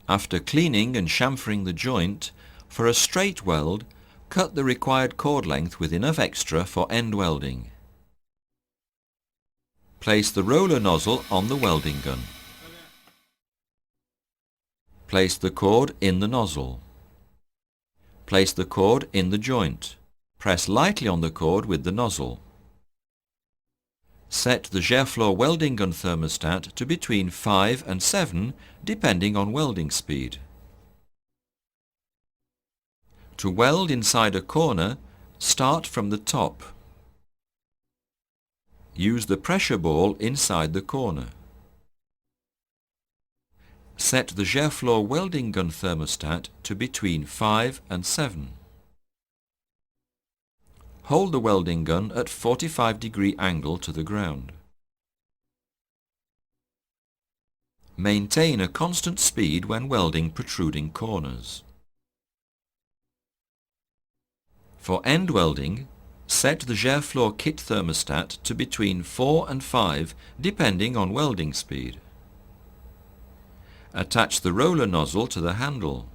After cleaning and chamfering the joint, for a straight weld, cut the required cord length with enough extra for end welding. Place the roller nozzle on the welding gun. Place the cord in the nozzle. Place the cord in the joint. Press lightly on the cord with the nozzle. Set the gerflor welding gun thermostat to between 5 and 7 depending on welding speed. To weld inside a corner, start from the top. Use the pressure ball inside the corner. Set the gerflor welding gun thermostat to between 5 and 7. Hold the welding gun at 45-degree angle to the ground. Maintain a constant speed when welding protruding corners. For end welding, set the gerflor kit thermostat to between 4 and 5 depending on welding speed. Attach the roller nozzle to the handle.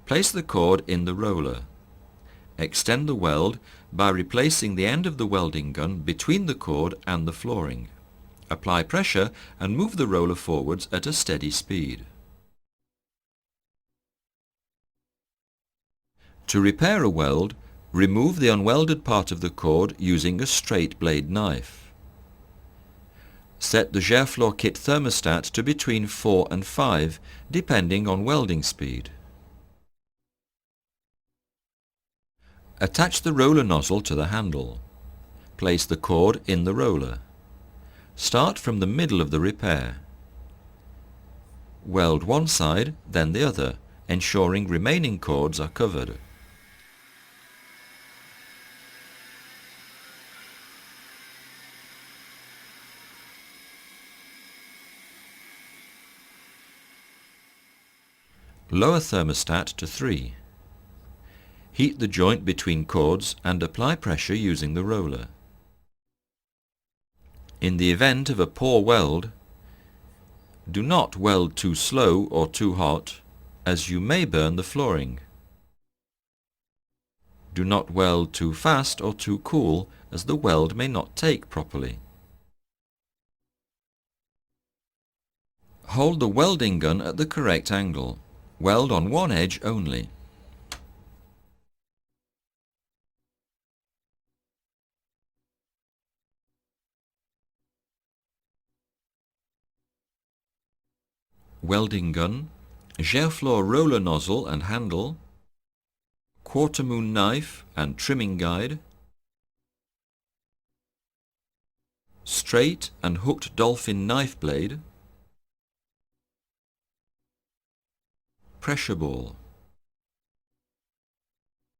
Place the cord in the roller. Extend the weld by replacing the end of the welding gun between the cord and the flooring. Apply pressure and move the roller forwards at a steady speed. To repair a weld, remove the unwelded part of the cord using a straight blade knife. Set the gerflor kit thermostat to between 4 and 5 depending on welding speed. Attach the roller nozzle to the handle. Place the cord in the roller. Start from the middle of the repair. Weld one side, then the other, ensuring remaining cords are covered. Lower thermostat to 3. Heat the joint between cords and apply pressure using the roller. In the event of a poor weld, do not weld too slow or too hot, as you may burn the flooring. Do not weld too fast or too cool, as the weld may not take properly. Hold the welding gun at the correct angle. Weld on one edge only. Welding gun, gerflor roller nozzle and handle, quarter moon knife and trimming guide, straight and hooked dolphin knife blade, pressure ball.